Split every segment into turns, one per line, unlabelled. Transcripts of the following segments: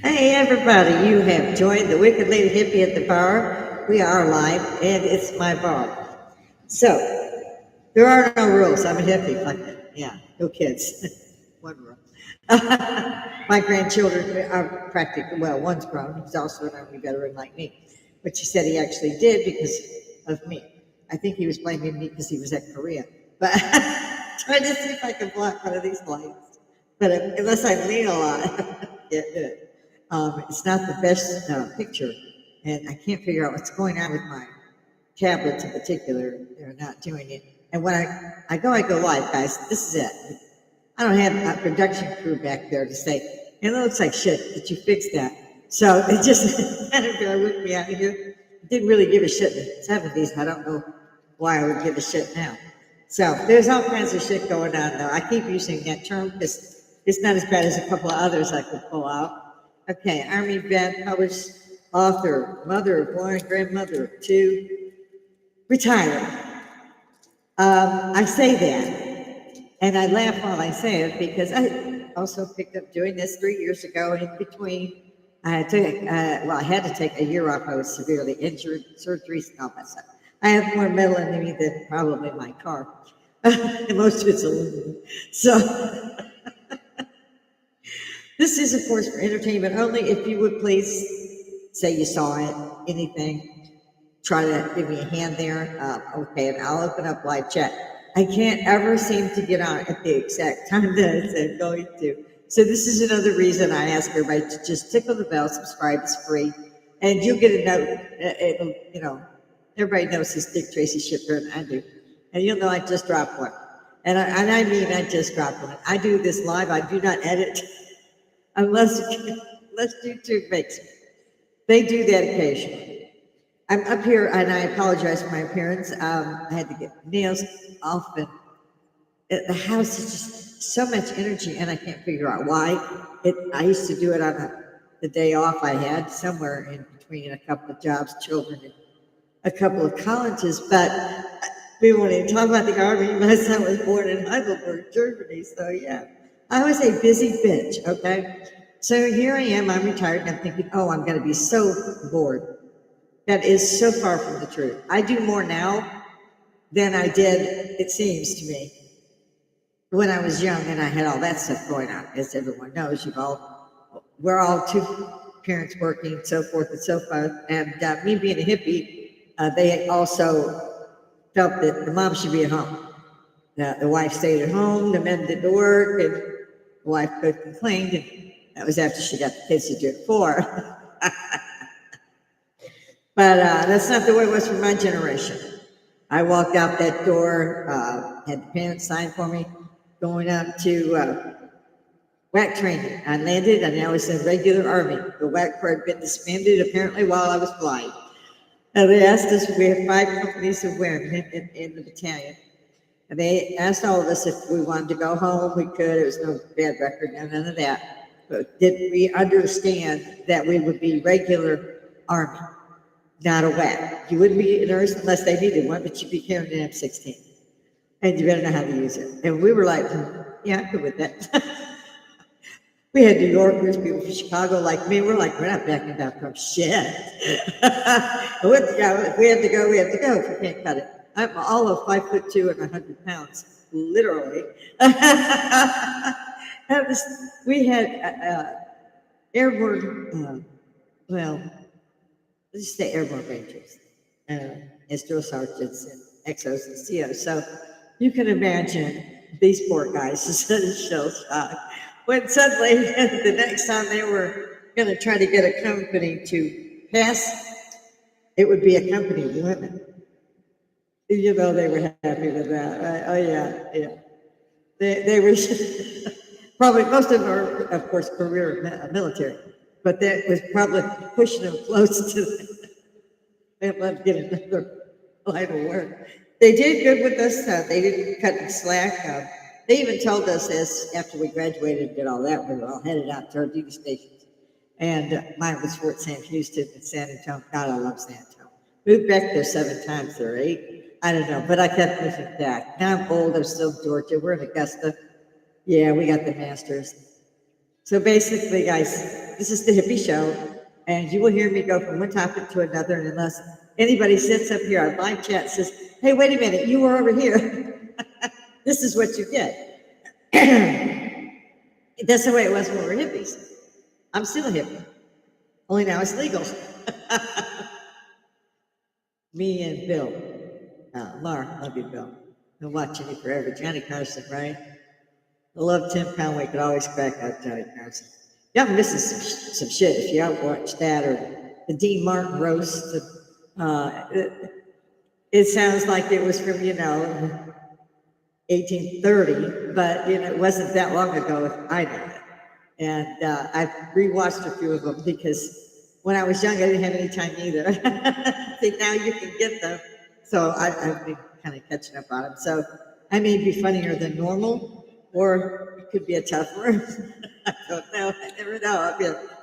Hey everybody, you have joined the Wicked Lady Hippie at the bar. We are live and it's my bar. So, there are no rules. I'm a hippie. Fuck it. Yeah, no kids. One rule. My grandchildren are practically, well, one's grown. He's also an Army veteran like me. But she said he actually did because of me. I think he was blaming me because he was at Korea. But trying to see if I can block one of these lights. But unless I lean a lot, can't do it. It's not the best picture, and I can't figure out what's going on with my tablets in particular. They're not doing it. And when I go live, guys. This is it. I don't have a production crew back there to say, it looks like shit. Did you fix that? So it just kind of whipped me out of here. Didn't really give a shit in the 70s. I don't know why I would give a shit now. So there's all kinds of shit going on, though. I keep using that term because it's not as bad as a couple of others I could pull out. Okay, Army vet, published author, mother of one, grandmother of two, retired. I say that, and I laugh while I say it because I also picked up doing this 3 years ago. In between, I had to take a year off. I was severely injured, surgeries, and all that stuff. I have more metal in me than probably my car, and most of it's aluminum. So this is, of course, for entertainment only. If you would please say you saw it, anything, try to give me a hand there. Okay, and I'll open up live chat. I can't ever seem to get on at the exact time that I said going to. So this is another reason I ask everybody to just tickle the bell, subscribe, it's free, and you'll get a note. Everybody knows this Dick Tracy shit better than I do. And you'll know I just dropped one. And I mean I just dropped one. I do this live, I do not edit. Unless YouTube makes it. They do that occasionally. I'm up here, and I apologize for my appearance. I had to get nails off, and the house is just so much energy, and I can't figure out why. I used to do it on the day off I had, somewhere in between a couple of jobs, children, and a couple of colleges, but we won't even talk about the Army. My son was born in Heidelberg, Germany, so yeah. I was a busy bitch, okay? So here I am, I'm retired, and I'm thinking, oh, I'm gonna be so bored. That is so far from the truth. I do more now than I did, it seems to me, when I was young and I had all that stuff going on. As everyone knows, we're all two parents working, so forth and so forth. And me being a hippie, they also felt that the mom should be at home. The wife stayed at home, the men did the work, and the wife cooked and cleaned, and that was after she got the kids to do it for her. But that's not the way it was for my generation. I walked out that door, had the parents sign for me, going up to WAC training. I landed, and I was in regular Army. The WAC Corps had been disbanded apparently while I was flying. And they asked us, we had 5 companies of women in the battalion. And they asked all of us if we wanted to go home. We could. It was no bad record, none of that. But did we understand that we would be regular Army, not a WAC? You wouldn't be a nurse unless they needed one, but you'd be carrying an M16. And you better know how to use it. And we were like, yeah, I'm good with that. We had New Yorkers, people from Chicago like me. We're like, we're not backing down from shit. If we have to go, we have to go. If we can't cut it. I'm all of 5'2" and 100 pounds, literally. We had airborne, let's just say airborne rangers, as drill sergeants and XOs and COs. So you can imagine these poor guys just had a shell shock when suddenly the next time they were going to try to get a company to pass, it would be a company of women. They were happy with that. Right? Oh, yeah. They were probably, most of them are, of course, career military, but that was probably pushing them close to they'd love to get another line of work. They did good with us. They didn't cut any slack. They even told us after we graduated and did all that, we were all headed out to our duty stations. And mine was Fort Sam Houston and San Antonio. God, I love San Antonio. Moved back there 7 times or 8. I don't know, but I kept moving back. Now I'm old, I'm still in Georgia. We're in Augusta. Yeah, we got the Masters. So basically, guys, this is the hippie show, and you will hear me go from one topic to another, and unless anybody sits up here on live chat and says, hey, wait a minute, you were over here. This is what you get. That's the way it was when we were hippies. I'm still a hippie, only now it's legal. Me and Bill. Laura, love you, Bill. Been watching you forever. Johnny Carson, right? I love Tim Conway, could always crack out Johnny Carson. Y'all missing some shit if you haven't watched that, or the Dean Martin roast. It sounds like it was from, 1830, but it wasn't that long ago if I know it. And I've rewatched a few of them because when I was young, I didn't have any time either. See, now you can get them. So I've been kind of catching up on them. So I may be funnier than normal, or it could be a tough word. I don't know. I never know.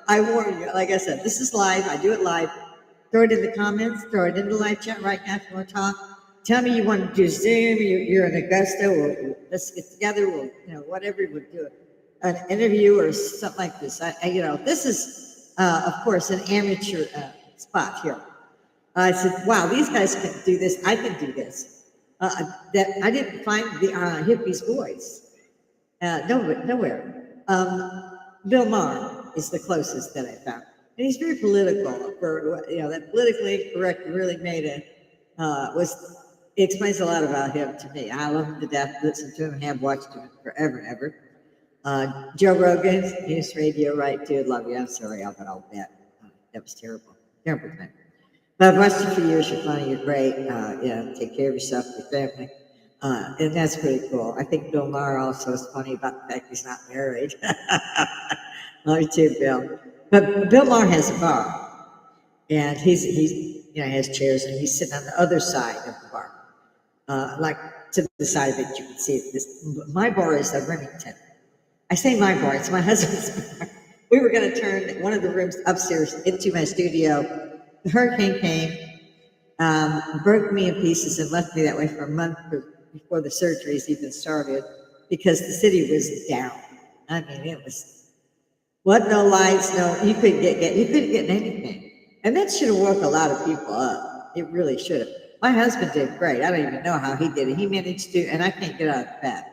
I warn you. Like I said, this is live. I do it live. Throw it in the comments. Throw it in the live chat right now if you want to talk. Tell me you want to do Zoom. You're in Augusta. Or let's get together. We'll, whatever we'll do. An interview or something like this. This is, of course, an amateur spot here. I said, wow, these guys can do this. I can do this. That I didn't find the hippie's voice. Nowhere. Bill Maher is the closest that I found. And he's very political. That politically incorrect really made it, it explains a lot about him to me. I love him to death, listen to him, have watched him forever and ever. Joe Rogan, News Radio, right, dude, love you. I'm sorry about all that. That was terrible. Terrible thing. But I've watched you for years. You're funny. You're great. Take care of yourself, your family. And that's pretty cool. I think Bill Maher also is funny about the fact he's not married. Love you too, Bill. But Bill Maher has a bar. And he's has chairs, and he's sitting on the other side of the bar. Like to the side of it, you can see this. My bar is the Remington. I say my bar, it's my husband's bar. We were going to turn one of the rooms upstairs into my studio. The hurricane came, broke me in pieces and left me that way for a month before the surgeries even started because the city was down. I mean, it was, no lights, you couldn't get anything. And that should have woke a lot of people up. It really should have. My husband did great. I don't even know how he did it. He managed to, and I can't get out of bed.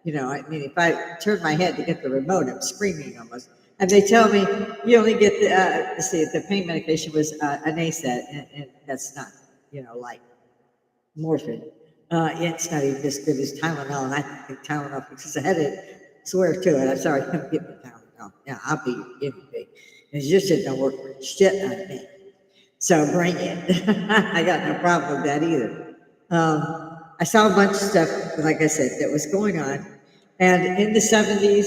If I turn my head to get the remote, I'm screaming almost. And they tell me you only get the pain medication was an NSAID, and that's not, like morphine. It's not even as good as Tylenol, and I think Tylenol fixes the headache. Swear to it. I'm sorry, come get me Tylenol. Yeah, I'll be your guinea pig. And your shit don't work for shit on me. So bring it. I got no problem with that either. I saw a bunch of stuff, like I said, that was going on. And in the 70s,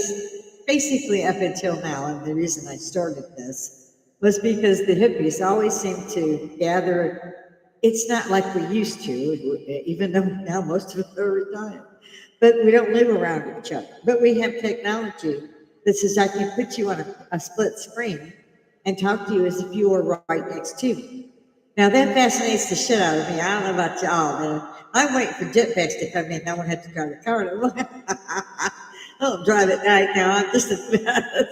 basically up until now, and the reason I started this was because the hippies always seemed to gather. It's not like we used to, even though now most of us are retired. But we don't live around each other. But we have technology that says I can put you on a split screen and talk to you as if you were right next to me. Now that fascinates the shit out of me. I don't know about y'all, man. I'm waiting for jetpacks to come in. No one has to drive a car. I don't drive at night now. I'm just a mess.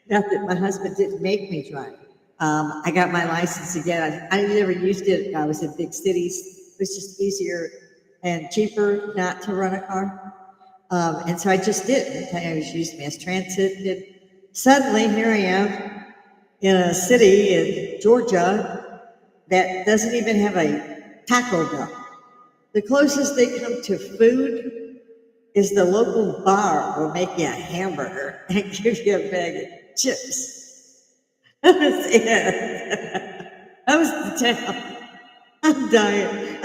Not that my husband didn't make me drive. I got my license again. I never used it. I was in big cities. It was just easier and cheaper not to run a car. And so I just didn't. I was using mass transit. And suddenly, here I am in a city in Georgia that doesn't even have a Taco Bell. The closest they come to food is the local bar will make you a hamburger and give you a bag of chips. That was it. That was the town. I'm dying.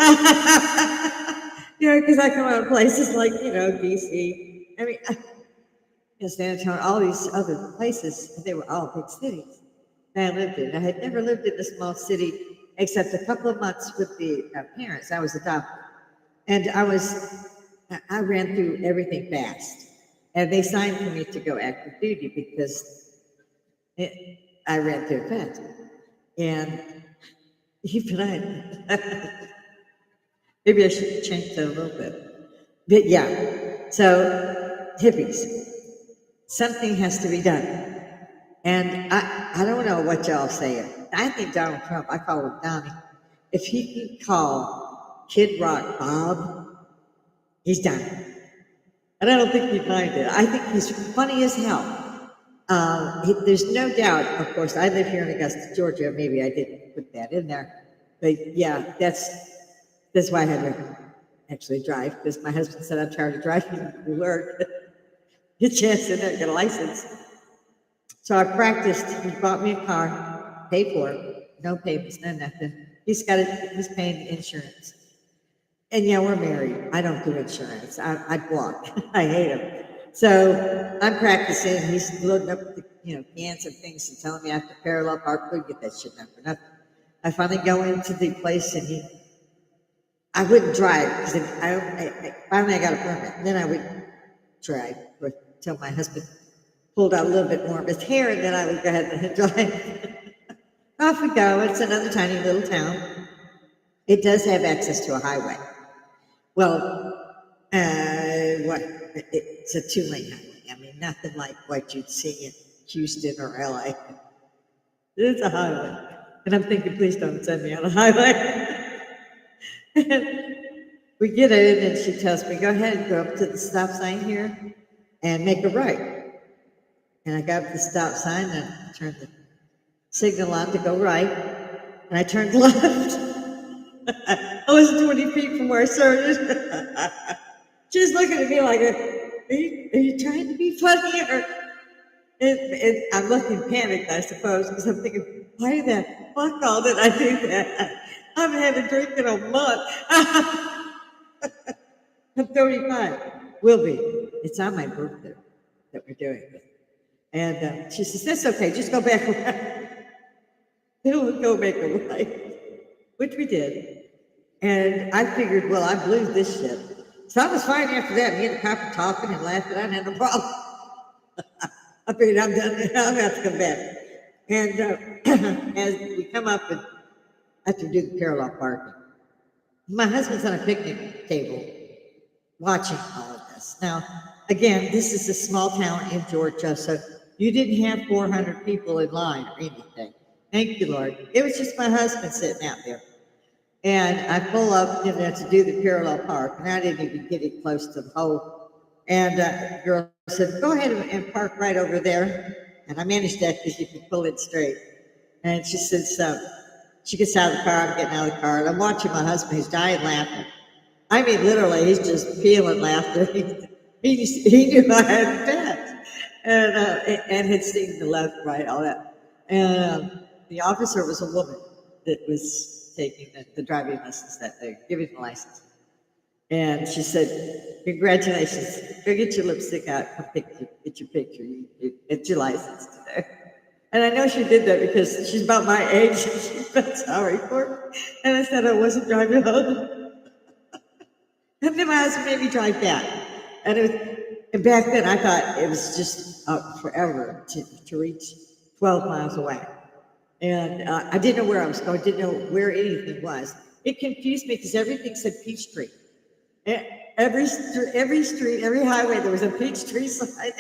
Because I come out of places like, DC. I mean, San Antonio, all these other places, they were all big cities that I lived in. I had never lived in a small city except a couple of months with the parents. I was adopted. And I ran through everything fast. And they signed for me to go active duty because I ran through fast. And even maybe I should change that a little bit. But yeah, so hippies, something has to be done. And I don't know what y'all say. I think Donald Trump, I call him Donnie. If he can call Kid Rock Bob, he's done. And I don't think he'd mind it. I think he's funny as hell. There's no doubt, of course, I live here in Augusta, Georgia. Maybe I didn't put that in there. But yeah, that's why I had to actually drive, because my husband said I'm tired of driving to work. Get a chance to get a license. So I practiced. He bought me a car, paid for it, no payments, no nothing. He's paying the insurance. And yeah, we're married. I don't do insurance. I block. I hate them. So I'm practicing. He's loading up the cans and things and telling me I have to parallel park. Couldn't get that shit done for nothing. I finally go into the place and I wouldn't drive because finally I got a permit. And then I would drive until my husband pulled out a little bit more of his hair, and then I would go ahead and drive. Off we go. It's another tiny little town. It does have access to a highway. Well, it's a 2-lane highway. I mean, nothing like what you'd see in Houston or LA. It's a highway. And I'm thinking, please don't send me on a highway. We get in, and she tells me, go ahead and go up to the stop sign here and make a right. And I got up the stop sign and I turned the signal on to go right. And I turned left. I was 20 feet from where I started. She's looking at me like, are you trying to be funny? And I'm looking panicked, I suppose, because I'm thinking, why the fuck all did I do that? I haven't had a drink in a month. I'm 35. Will be. It's on my birthday that we're doing it. And she says, that's okay, just go back around. We'll go make a right, which we did. And I figured, well, I blew this shit. So I was fine after that. Me and the cop were talking and laughing. I didn't have no problem. I figured I'm done. I'm about to come back. And as we come up and have to do the parallel parking, my husband's on a picnic table watching all of this. Now, again, this is a small town in Georgia, so you didn't have 400 people in line or anything. Thank you, Lord. It was just my husband sitting out there. And I pull up to do the parallel park, and I didn't even get it close to the hole. And the girl said, go ahead and park right over there. And I managed that because you can pull it straight. And she says, she gets out of the car, I'm getting out of the car, and I'm watching my husband, he's dying laughing. I mean, literally, he's just peeling laughter. He knew I had passed and had seen the left, right, all that. And the officer was a woman that was taking the driving license that day, giving the license. And she said, congratulations, go get your lipstick out, come get your picture, get your license today. And I know she did that because she's about my age, and she felt sorry for me. And I said I wasn't driving home. And then my husband made me drive back. And back then I thought it was just forever to reach 12 miles away. And I didn't know where I was going, didn't know where anything was. It confused me because everything said Peachtree. Every street, every highway, there was a Peachtree sign.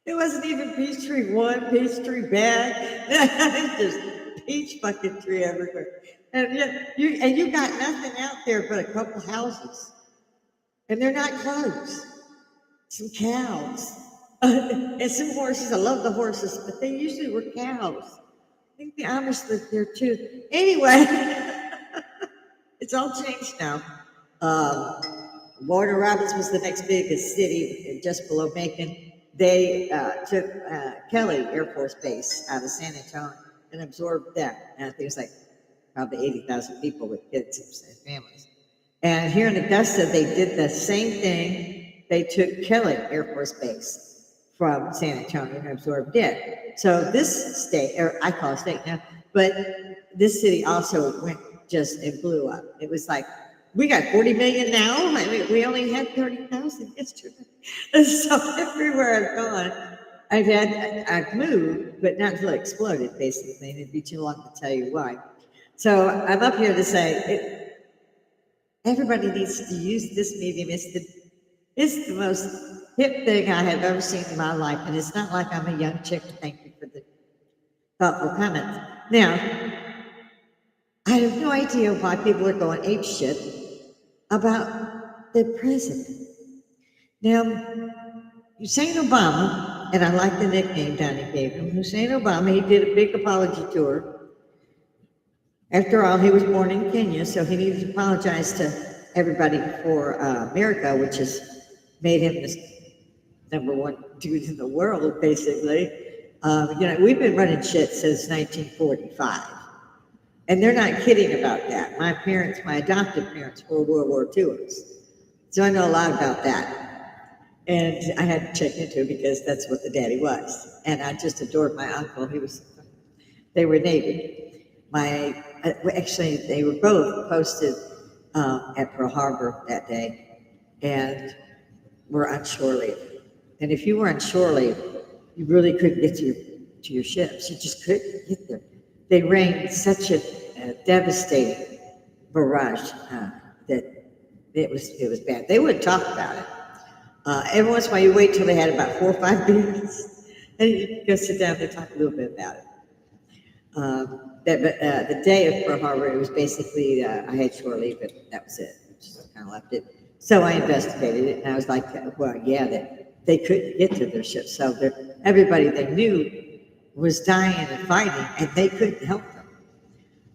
It wasn't even Peachtree 1, Peachtree bad. It's just peach fucking tree everywhere. And you got nothing out there but a couple houses. And they're not closed. Some cows. And some horses. I love the horses, but they usually were cows. I think the Amish lived there too. Anyway, it's all changed now. Warner Robins was the next biggest city just below Macon. They took Kelly Air Force Base out of San Antonio and absorbed that. And I think it was like probably 80,000 people with kids and families. And here in Augusta, they did the same thing. They took Kelly Air Force Base from San Antonio and absorbed it. So this state, or I call it state now, but this city also went and blew up. It was like, we got 40 million now. I mean, we only had 30,000 yesterday. So everywhere I've gone, I've moved, but not until it exploded, basically. And it'd be too long to tell you why. So I'm up here to say, everybody needs to use this medium. It's the most hip thing I have ever seen in my life, and it's not like I'm a young chick. Thank you for the thoughtful comments. Now, I have no idea why people are going ape shit about the president. Now, Hussein Obama, and I like the nickname Donnie gave him, Hussein Obama, he did a big apology tour. After all, he was born in Kenya, so he needed to apologize to everybody for America, which has made him the number one dude in the world, basically. We've been running shit since 1945. And they're not kidding about that. My parents, my adopted parents, were World War IIers. So I know a lot about that. And I had to check into it because that's what the daddy was. And I just adored my uncle. They were Navy. Actually, they were both posted at Pearl Harbor that day and were on shore leave. And if you were on shore leave, you really couldn't get to your ships. You just couldn't get there. They rained such a devastating barrage that it was bad. They wouldn't talk about it. Every once in a while, you wait till they had about 4 or 5 beers, and you go sit down and talk a little bit about it. The day of Pearl Harbor, it was basically I had shore leave, but that was it. Just kind of left it. So I investigated it, and I was like, well, yeah, that they couldn't get to their ships. So everybody they knew was dying and fighting, and they couldn't help them.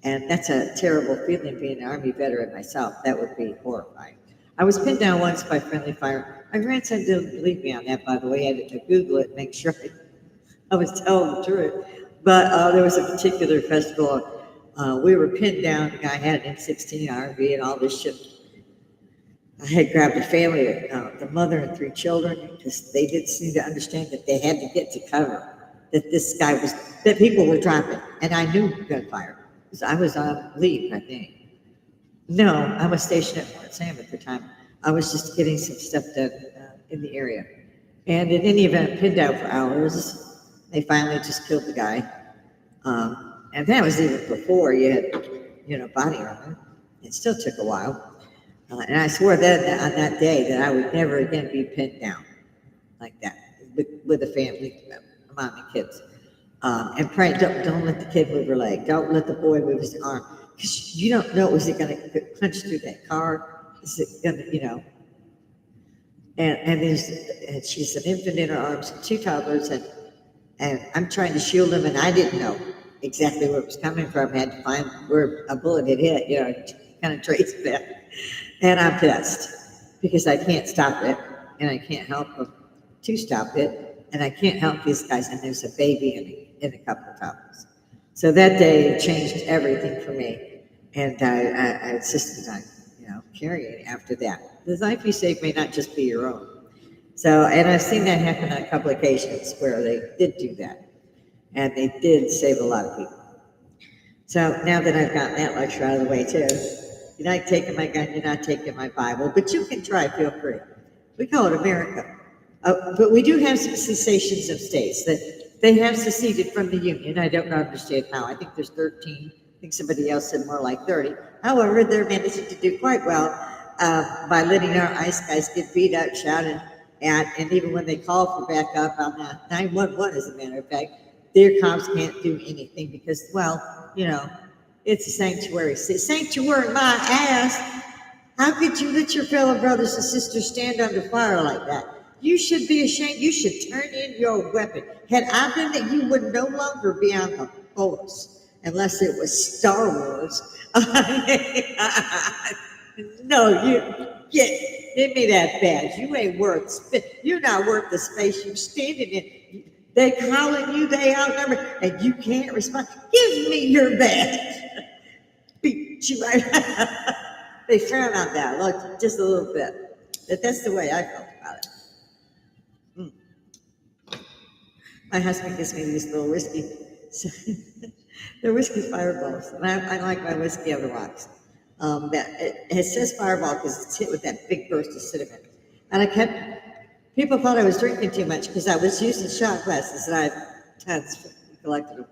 And that's a terrible feeling, being an Army veteran myself. That would be horrifying. I was pinned down once by friendly fire. My grandson didn't believe me on that, by the way. I had to Google it and make sure I was telling the truth. But there was a particular festival. We were pinned down. The guy had an M16 RV and all this shit. I had grabbed a family, the mother and 3 children, because they didn't seem to understand that they had to get to cover. That people were dropping. And I knew gunfire. Because I was on leave, I think. No, I was stationed at Fort Sam at the time. I was just getting some stuff done in the area. And in any event, pinned out for hours. They finally just killed the guy. And that was even before you had, body armor. It still took a while. And I swore that on that day that I would never again be pinned down like that with a family, mom and kids. And pray, don't let the kid move her leg. Don't let the boy move his arm. Because you don't know, is it going to punch through that car? Is it going to, and she's an infant in her arms and 2 toddlers, and I'm trying to shield him, and I didn't know exactly where it was coming from. I had to find where a bullet had hit, kind of trace it back. And I'm pissed because I can't stop it, and I can't help them to stop it, and I can't help these guys, and there's a baby in a couple of toddlers. So that day changed everything for me, and I insisted on, carrying after that. The life you save may not just be your own. So, and I've seen that happen on a couple of occasions where they did do that, and they did save a lot of people. So now that I've gotten that lecture out of the way too, you're not taking my gun, you're not taking my Bible, but you can try, feel free. We call it America. But we do have some cessations of states that they have seceded from the Union. I don't understand how. I think there's 13. I think somebody else said more like 30. However, they're managing to do quite well by letting our ICE guys get beat up, shouted at, and even when they call for backup on 911, as a matter of fact, their cops can't do anything because, it's a sanctuary. Sanctuary, my ass. How could you let your fellow brothers and sisters stand under fire like that? You should be ashamed. You should turn in your weapon. Had I been that, you would no longer be on the force unless it was Star Wars. No, give me that badge. You ain't worth spit. You're not worth the space you're standing in. They calling you, they outnumber, and you can't respond. Give me your badge. Beat you right. They frown on that, look, just a little bit. But that's the way I felt about it. My husband gives me these little whiskey. They're whiskey fireballs, and I like my whiskey on the rocks. It says fireball because it's hit with that big burst of cinnamon. And people thought I was drinking too much because I was using shot glasses, and I've tons collected them.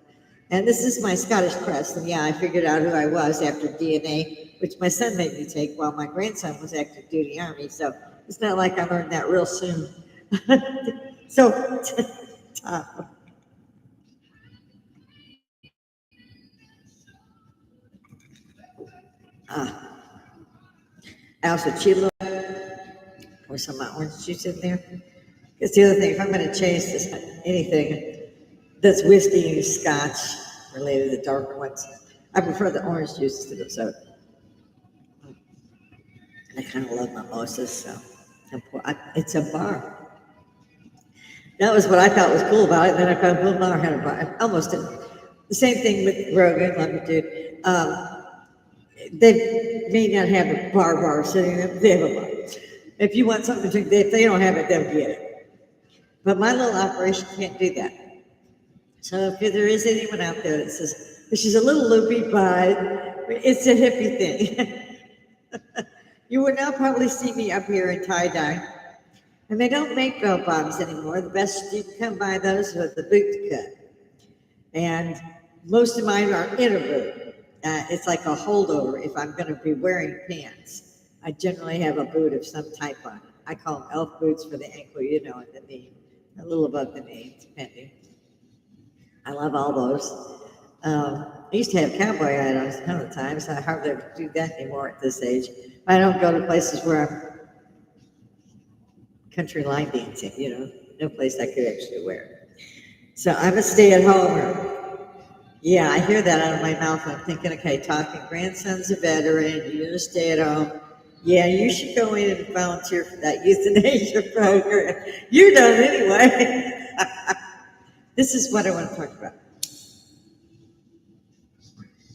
And this is my Scottish crest, and I figured out who I was after DNA, which my son made me take while my grandson was active duty Army. So it's not like I learned that real soon. So, Tom, I also cheat a little, pour some of my orange juice in there. Because the other thing, if I'm going to chase this, anything that's whiskey and scotch related, the darker ones, I prefer the orange juice to the soda. And I kind of love mimosas, so it's a bar. That was what I thought was cool about it. And then I found Bill Maher had a bar. I almost did. The same thing with Rogan, love you, dude. They may not have a bar sitting there, but they have a bar. If you want something to drink, if they don't have it, they'll get it. But my little operation can't do that. So if there is anyone out there that says, she's a little loopy, but it's a hippie thing. You would now probably see me up here in tie-dye. And they don't make bell bottoms anymore. The best you can come by those with the boot cut. And most of mine are in a boot. It's like a holdover if I'm going to be wearing pants. I generally have a boot of some type on. I call them elf boots for the ankle, you know, and the knee, a little above the knee, depending. I love all those. I used to have cowboy items a ton of times. I hardly ever do that anymore at this age. I don't go to places where I'm country line dancing, you know, no place I could actually wear it. So I'm a stay-at-homer. Yeah, I hear that out of my mouth, and I'm thinking, okay, talking grandson's a veteran, you're gonna stay at home. Yeah, you should go in and volunteer for that euthanasia program. You're done anyway. This is what I want to talk about.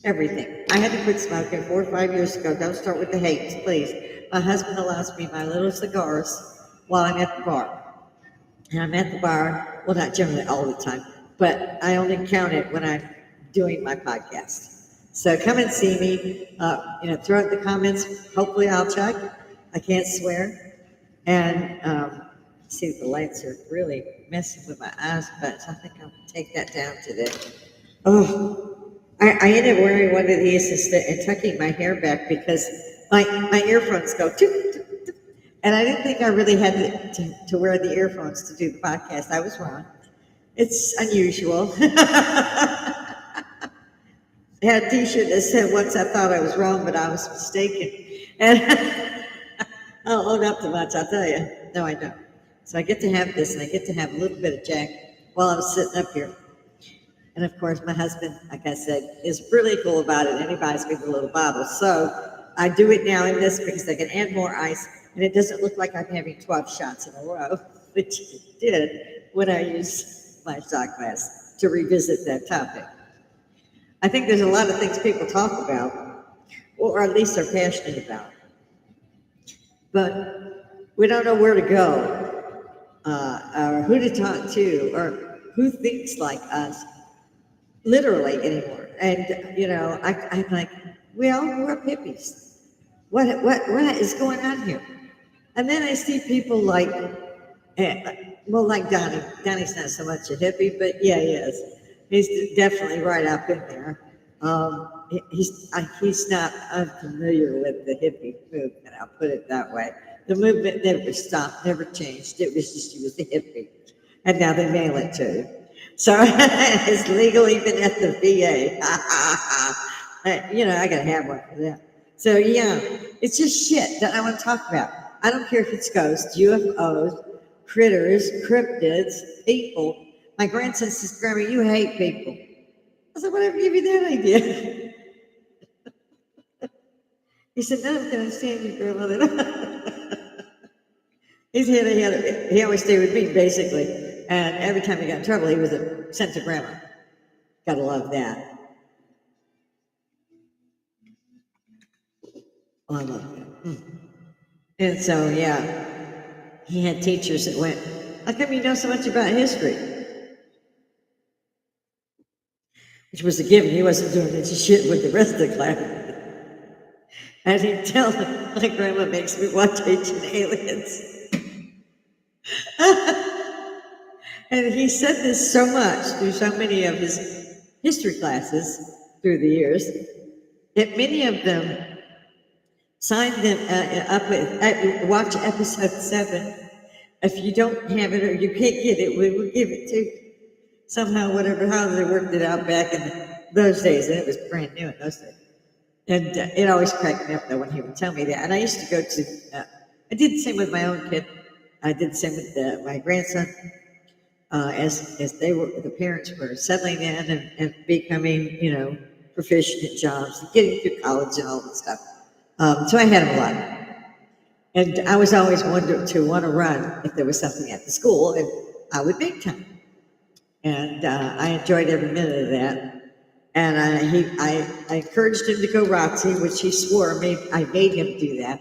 Everything. I had to quit smoking 4 or 5 years ago. Don't start with the hate, please. My husband allows me my little cigars while I'm at the bar. And I'm at the bar, well, not generally all the time, but I only count it when I'm doing my podcast. So come and see me, throw out the comments. Hopefully I'll check. I can't swear. And see, the lights are really messing with my eyes, but I think I'll take that down today. Oh, I ended up wearing one of these and tucking my hair back because my earphones go toot, toot, toot. And I didn't think I really had to wear the earphones to do the podcast. I was wrong. It's unusual. I had a t-shirt that said, once I thought I was wrong, but I was mistaken. And I don't own up to much, I'll tell you. No, I don't. So I get to have this, and I get to have a little bit of Jack while I'm sitting up here. And of course, my husband, like I said, is really cool about it, and he buys me the little bottle. So I do it now in this because I can add more ice, and it doesn't look like I'm having 12 shots in a row, which it did when I used my shot glass to revisit that topic. I think there's a lot of things people talk about, or at least are passionate about, but we don't know where to go, or who to talk to, or who thinks like us, literally anymore. And I'm like, well, we're hippies. What is going on here? And then I see people like, like Donnie. Donnie's not so much a hippie, but yeah, he is. He's definitely right up in there. He's not unfamiliar with the hippie movement. I'll put it that way. The movement never stopped, never changed. It was just he was a hippie, and now they mail it to him. So it's legal even at the VA. I gotta have one for that. So yeah, it's just shit that I want to talk about. I don't care if it's ghosts, UFOs, critters, cryptids, people. My grandson says, Grandma, you hate people. I said, whatever gave you that idea? He said, no, I'm going to stand you, grandmother. He always stayed with me, basically. And every time he got in trouble, he was sent to grandma. Gotta love that. Oh, I love that. And so, yeah, he had teachers that went, how come you know so much about history? Which was a given. He wasn't doing any shit with the rest of the class. And he'd tell them, my grandma makes me watch Ancient Aliens. And he said this so much through so many of his history classes through the years that many of them signed them up with, watch episode 7 If you don't have it or you can't get it, we will give it to you. Somehow, whatever, how they worked it out back in those days, and it was brand new in those days. And it always cracked me up though when he would tell me that. And I used to go to, I did the same with my own kid. I did the same with my grandson. As they were, the parents were settling in and becoming, proficient in jobs, and getting through college and all that stuff. So I had them a lot. And I was always wanted to want to run if there was something at the school, and I would make time. And I enjoyed every minute of that. And I encouraged him to go ROTC, which he swore I made him do that.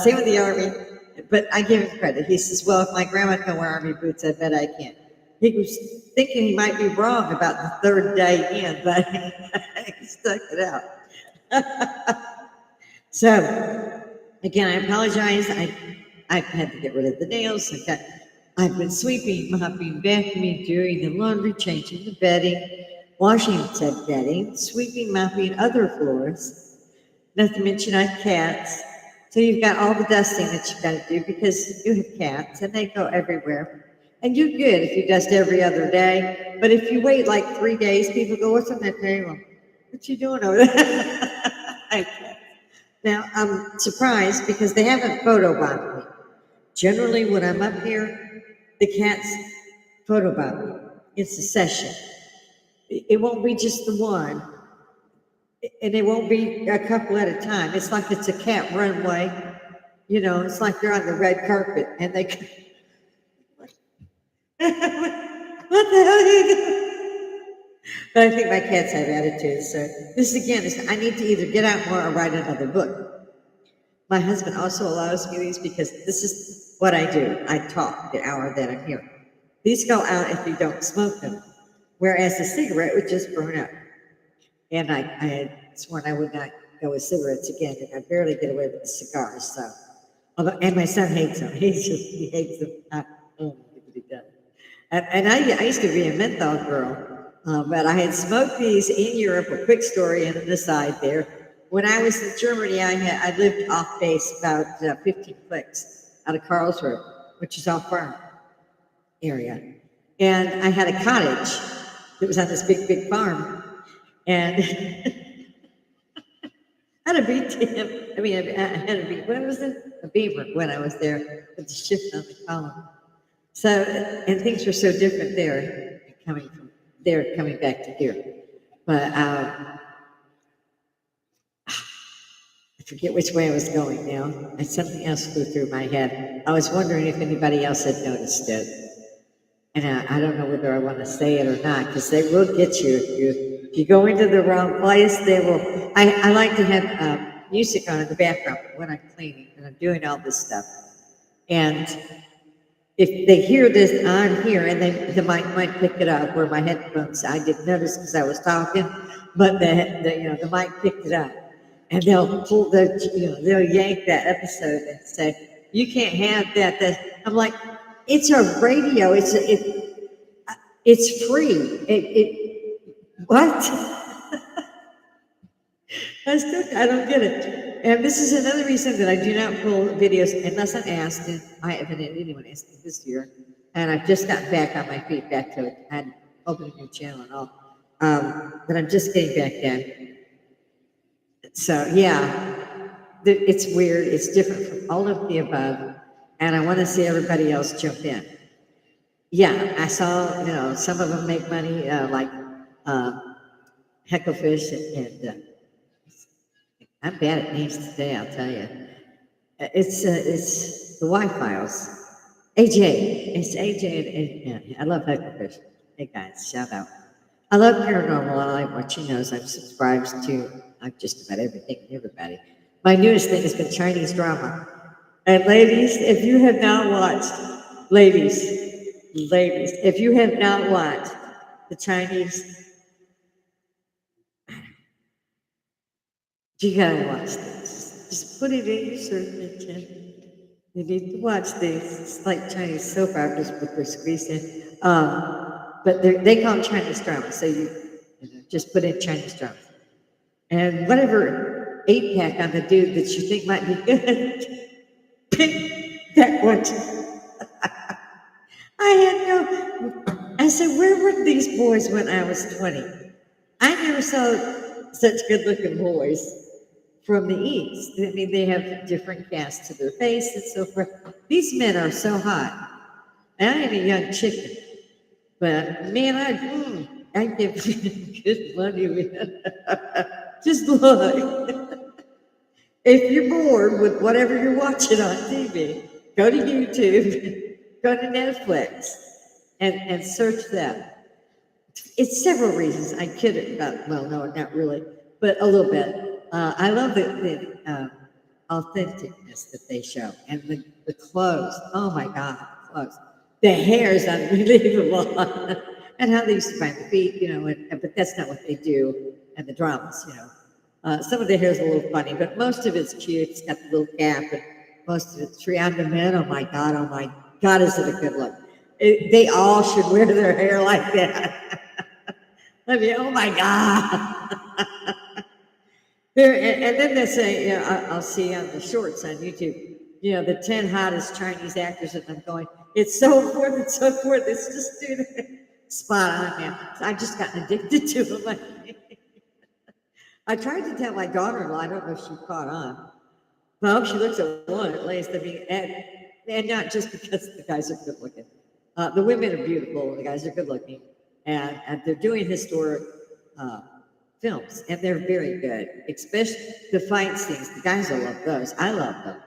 Same with the Army, but I give him credit. He says, well, if my grandma can wear Army boots, I bet I can. He was thinking he might be wrong about the third day in, but he stuck it out. So, again, I apologize. I've had to get rid of the nails. I've been sweeping, mopping, vacuuming, doing the laundry, changing the bedding, washing said bedding, sweeping, mopping other floors. Not to mention I have cats. So you've got all the dusting that you've got to do because you have cats and they go everywhere. And you're good if you dust every other day. But if you wait like 3 days, people go, what's on that table? What you doing over there? Now, I'm surprised because they haven't photobombed me. Generally, when I'm up here, the cats photobomb me. It's a session. It won't be just the one, and it won't be a couple at a time. It's like it's a cat runway. It's like they're on the red carpet, and they what the hell are you doing? But I think my cats have attitudes. So this again is I need to either get out more or write another book. My husband also allows me these because this is what I do. I talk the hour that I'm here. These go out if you don't smoke them, whereas a cigarette would just burn up. And I had sworn I would not go with cigarettes again, and I barely get away with the cigars. So, and my son hates them. He hates them. What he does. And I used to be a menthol girl, but I had smoked these in Europe. A quick story and an aside there. When I was in Germany, I lived off base about 15 clicks out of Karlsruhe, which is all farm area. And I had a cottage that was on this big farm. And I had a a beaver when I was there with the shift on the column. So, and things were so different there, coming back to here. But I forget which way I was going now, and something else flew through my head. I was wondering if anybody else had noticed it. And I don't know whether I want to say it or not, because they will get you if you go into the wrong place. They will. I like to have music on in the background when I'm cleaning and I'm doing all this stuff. And if they hear this on here, and they might pick it up, where my headphones, I didn't notice because I was talking, but the mic picked it up, and they'll pull they'll yank that episode and say, "You can't have that." I'm like, it's a radio. It's free. What? I don't get it. And this is another reason that I do not pull videos unless I'm asked, and I haven't had anyone ask me this year. And I've just gotten back on my feet, back to it. I had opened a new channel and all. But I'm just getting back in. So, yeah, it's weird. It's different from all of the above. And I want to see everybody else jump in. Yeah, I saw, some of them make money, like Hecklefish and I'm bad at names today, I'll tell you. It's the Y-Files. AJ. It's AJ. And I love Hecklefish. Hey, guys, shout out. I love paranormal. I like what she knows. I'm subscribed to just about everything and everybody. My newest thing has been Chinese drama. And ladies, if you have not watched, ladies, if you have not watched the Chinese, you gotta watch this. Just put it in your search engine. You need to watch these. It's like Chinese soap operas, but they're squeezed in. But they call them Chinese drama. So you just put in Chinese drama. And whatever 8-pack on the dude that you think might be good, pick that one. I had I said, where were these boys when I was 20? I never saw such good looking boys from the East. I mean, they have different casts to their face and so forth. These men are so hot. And I am a young chicken, but man, I give good money. Man. Just look. If you're bored with whatever you're watching on TV, go to YouTube, go to Netflix, and search that. It's several reasons. I kid about, well, no, not really, but a little bit. I love the authenticness that they show and the clothes. Oh my God, clothes. The hair is unbelievable. And how they used to find the feet, but that's not what they do in the dramas. Some of the hair is a little funny, but most of it's cute. It's got the little gap, and most of it's tree on the men. Oh my God, is it a good look? They all should wear their hair like that. I mean, oh my God. And then they say, I'll see on the shorts on YouTube, the 10 hottest Chinese actors, and I'm going, it's so forth, it's so forth. It's just, dude, spot on, man. I've just gotten addicted to them. I tried to tell my daughter-in-law, I don't know if she caught on. Well, she looks at one at least. I mean, and not just because the guys are good looking. The women are beautiful, the guys are good looking, and they're doing historic films, and they're very good, especially the fight scenes. The guys will love those. I love them.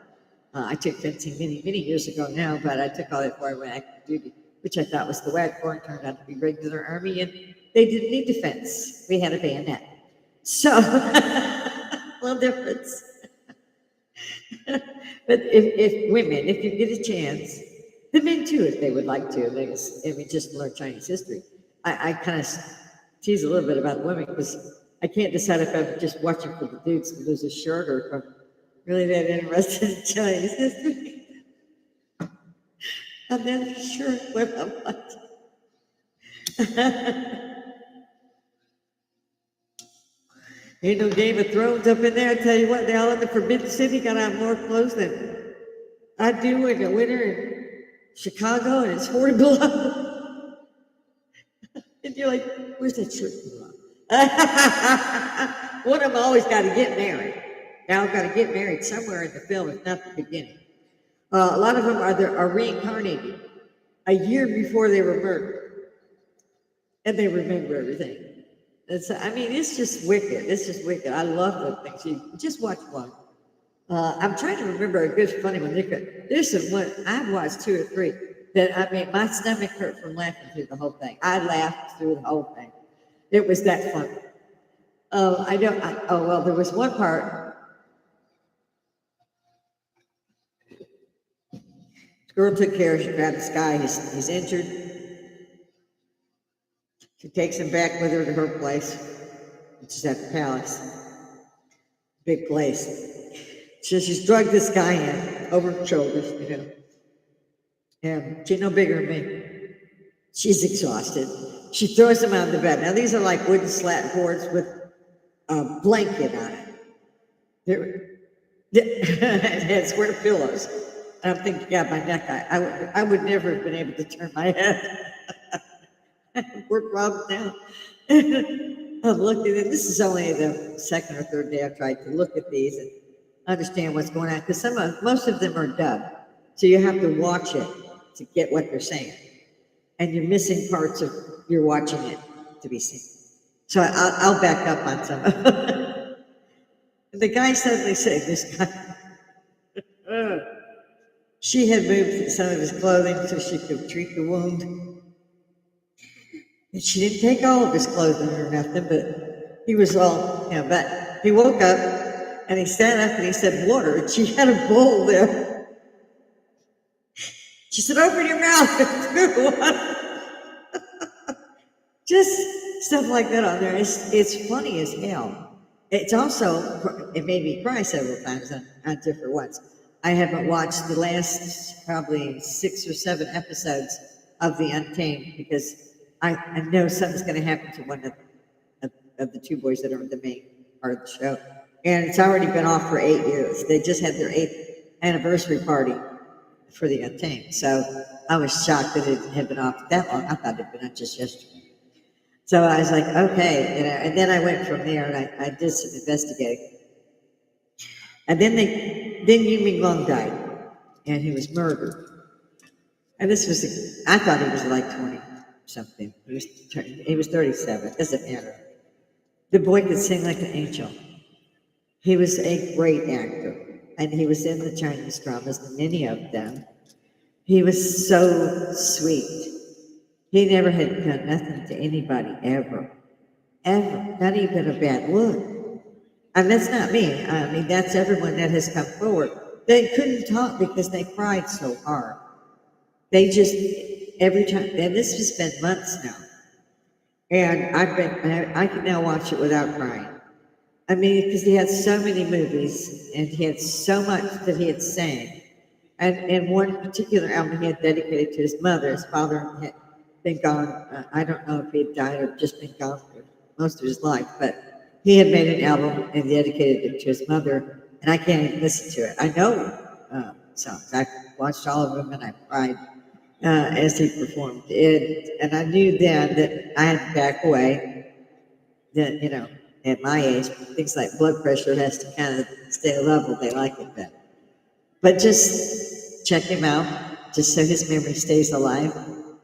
I took fencing many years ago now, but I took all that for when active duty, which I thought was the WAC Corps, and turned out to be regular Army, and they didn't need defense. We had a bayonet. So, little difference. But if women, if you get a chance, the men too, if they would like to, just learn Chinese history. I kind of tease a little bit about women because I can't decide if I'm just watching for the dudes to lose a shirt or if I'm really that interested in Chinese history. I'm not sure what I'm watching. Ain't no Game of Thrones up in there. I tell you what, they all in the Forbidden City got on more clothes than I do in the winter in Chicago, and it's 40 below. And you're like, where's that shirt from? One of them always got to get married. Now got to get married somewhere in the film, if not the beginning. A lot of them are reincarnated a year before they were murdered, and they remember everything. It's just wicked. It's just wicked. I love the things. You just watch one. I'm trying to remember a good funny one. There's some one I've watched 2 or 3 that my stomach hurt from laughing through the whole thing. I laughed through the whole thing. It was that funny. There was one part. The girl took care of. She grabbed this guy. He's injured. She takes him back with her to her place, which is at the palace. Big place. So she's drugged this guy in over her shoulders, And she's no bigger than me. She's exhausted. She throws him on the bed. Now, these are like wooden slat boards with a blanket on it. It had square pillows. And I'm thinking, God, my neck, I would never have been able to turn my head. Work Rob down. I'm looking at this is only the second or third day I've tried to look at these and understand what's going on because most of them are dubbed, so you have to watch it to get what they're saying, and you're missing parts of you're watching it to be seen. So I'll back up on some. The guy suddenly said, "This guy." She had moved some of his clothing so she could treat the wound. And she didn't take all of his clothing or nothing, but he was all, but he woke up and he sat up and he said, water. And she had a bowl there. She said, open your mouth and drink water. Just stuff like that on there. It's funny as hell. It's also, it made me cry several times on different ones. I haven't watched the last probably 6 or 7 episodes of The Untamed because I know something's going to happen to one of the 2 boys that are the main part of the show. And it's already been off for 8 years. They just had their 8th anniversary party for the Untamed. So I was shocked that it had been off that long. I thought it had been on just yesterday. So I was like, okay, and then I went from there and I did some investigating. And then Yu Ming Long died, and he was murdered. And this was, I thought he was like 20 something. He was 37. Doesn't matter. The boy could sing like an angel. He was a great actor, and he was in the Chinese dramas, many of them. He was so sweet. He never had done nothing to anybody ever, not even a bad look. And that's not me. I mean, that's everyone that has come forward. They couldn't talk because they cried so hard. They just, every time, and this has been months now. And I can now watch it without crying. I mean, because he had so many movies and he had so much that he had sang. And in one particular album he had dedicated to his mother. His father had been gone. I don't know if he had died or just been gone for most of his life, but he had made an album and dedicated it to his mother. And I can't even listen to it. I know songs. I watched all of them and I cried as he performed it. And I knew then that I had to back away. That, at my age, things like blood pressure has to kind of stay level. They like it better. But just check him out, just so his memory stays alive.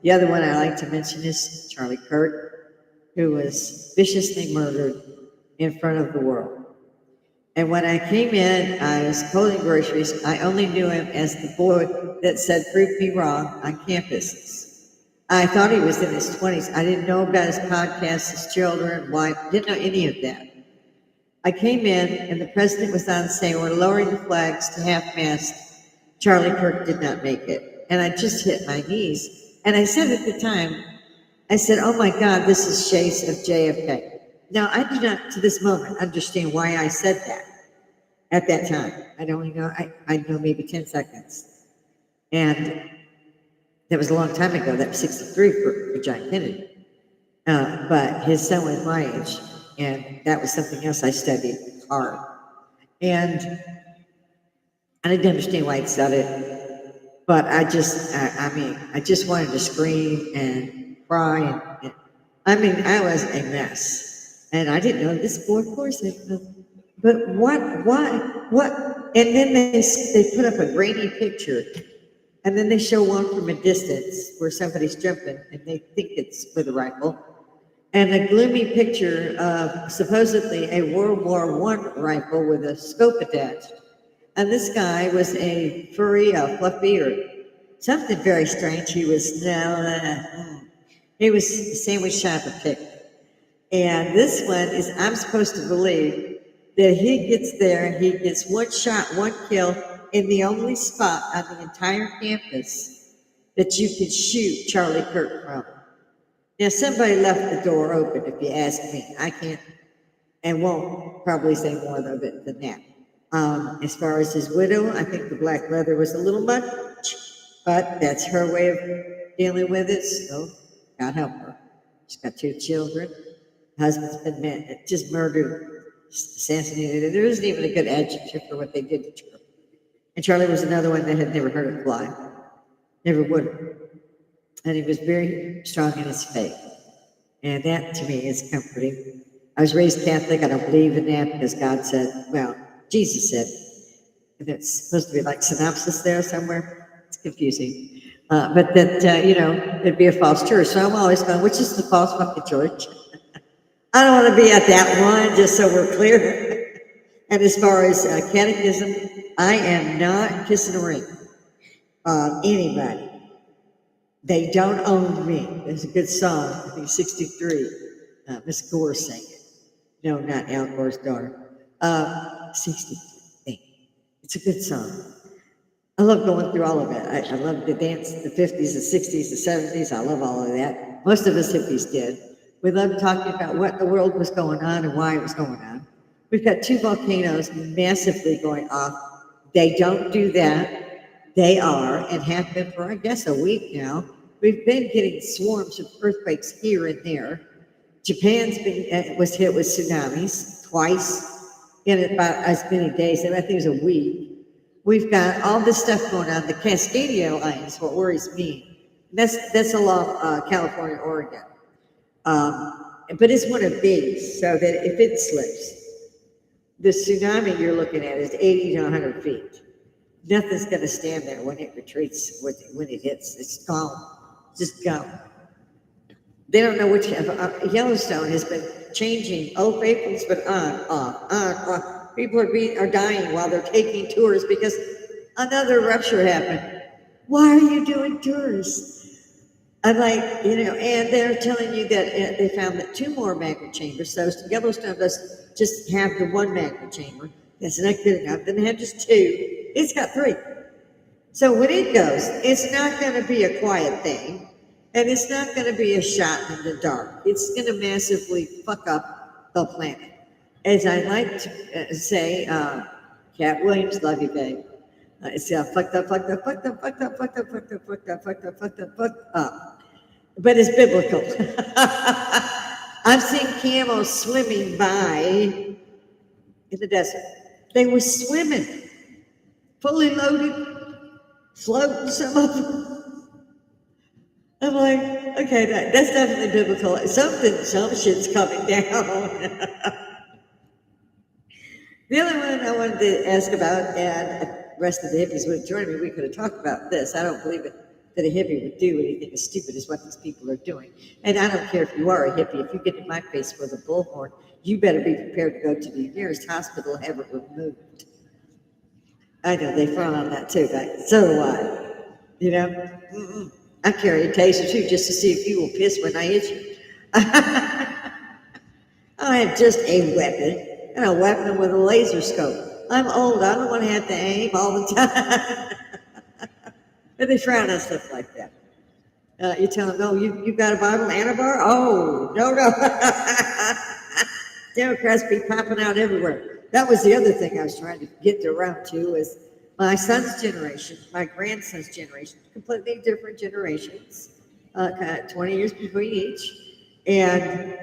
The other one I like to mention is Charlie Kirk, who was viciously murdered in front of the world. And when I came in, I was pulling groceries. I only knew him as the boy that said, "Prove me wrong" on campuses. I thought he was in his 20s. I didn't know about his podcast, his children, wife, didn't know any of that. I came in, and the president was on saying, "We're lowering the flags to half-mast." Charlie Kirk did not make it. And I just hit my knees. And I said at the time, I said, "Oh my God, this is shades of JFK." Now, I do not, to this moment, understand why I said that at that time. I don't know, I know maybe 10 seconds. And that was a long time ago. That was 63 for John Kennedy. But his son was my age. And that was something else I studied hard. And I didn't understand why he said it. But I just wanted to scream and cry. I was a mess. And I didn't know this boy, of course. But what? And then they put up a grainy picture. And then they show one from a distance where somebody's jumping and they think it's with a rifle. And a gloomy picture of supposedly a World War I rifle with a scope attached. And this guy was a furry, fluffy, or something very strange. He was sandwich shop of pig. And this one is, I'm supposed to believe that he gets there, he gets one shot, one kill in the only spot on the entire campus that you could shoot Charlie Kirk from. Now, somebody left the door open, if you ask me. I can't and won't probably say more of it than that. As far as his widow, I think the black leather was a little much, but that's her way of dealing with it, so God help her. She's got 2 children. Husband's been just murdered, assassinated. There isn't even a good adjective for what they did to Charlie. And Charlie was another one that had never heard of fly, never would have. And he was very strong in his faith. And that, to me, is comforting. I was raised Catholic. I don't believe in that because God said, well, Jesus said, and it's supposed to be like synopsis there somewhere. It's confusing. But that, it'd be a false church. So I'm always going, which is the false fucking church? I don't want to be at that one, just so we're clear. And as far as catechism, I am not kissing a ring on anybody. They don't own me. There's a good song, I think 63. Miss Gore sang it. No, not Al Gore's daughter. 63. It's a good song. I love going through all of it. I love the dance, the 50s, the 60s, the 70s. I love all of that. Most of us hippies did. We loved talking about what the world was going on and why it was going on. We've got 2 volcanoes massively going off. They don't do that. They are, and have been for, I guess, a week now. We've been getting swarms of earthquakes here and there. Japan's was hit with tsunamis twice in about as many days. I think it was a week. We've got all this stuff going on. The Cascadia line is what worries me. That's along California, Oregon. But it's one of these, so that if it slips, the tsunami you're looking at is 80 to 100 feet. Nothing's going to stand there when it retreats, when it hits. It's gone, just gone. They don't know which. Yellowstone has been changing. Old faithful's been on. People are dying while they're taking tours because another rupture happened. Why are you doing tours? I'm like, and they're telling you that they found that 2 more magma chambers. So Yellowstone doesn't just have the 1 magma chamber. That's not good enough. Then they have just 2. It's got 3. So when it goes, it's not going to be a quiet thing. And it's not going to be a shot in the dark. It's going to massively fuck up the planet. As I like to say, Cat Williams, love you, babe. It's fucked up. But it's biblical. I've seen camels swimming by in the desert. They were swimming, fully loaded, floating, some of them. I'm like, okay, that's definitely biblical. Some shit's coming down. The other one I wanted to ask about, and the rest of the hippies would have joined me, we could have talked about this. I don't believe that a hippie would do anything as stupid as what these people are doing. And I don't care if you are a hippie, if you get in my face with a bullhorn, you better be prepared to go to the nearest hospital and have it removed. I know, they frown on that too, but so do I. I carry a taser too, just to see if you will piss when I hit you. I have just a weapon, and a weapon with a laser scope. I'm old, I don't want to have to aim all the time. But they frown on stuff like that. You tell them, no, you got a Bible and a bar? Oh, no. Democrats be popping out everywhere. That was the other thing I was trying to get around to, is my son's generation, my grandson's generation, completely different generations, 20 years between each, and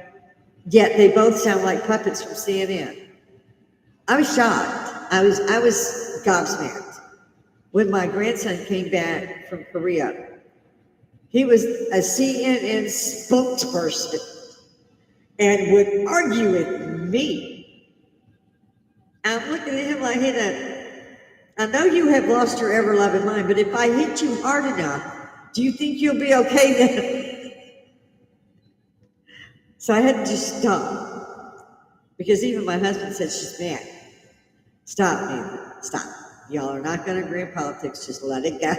yet they both sound like puppets from CNN. I was shocked. I was gobsmacked. When my grandson came back from Korea, he was a CNN spokesperson and would argue with me. I'm looking at him like, hey, I know you have lost your ever-loving mind, but if I hit you hard enough, do you think you'll be okay then? So I had to just stop. Because even my husband said, she's mad. Stop, Nancy. Stop. Y'all are not going to agree in politics. Just let it go.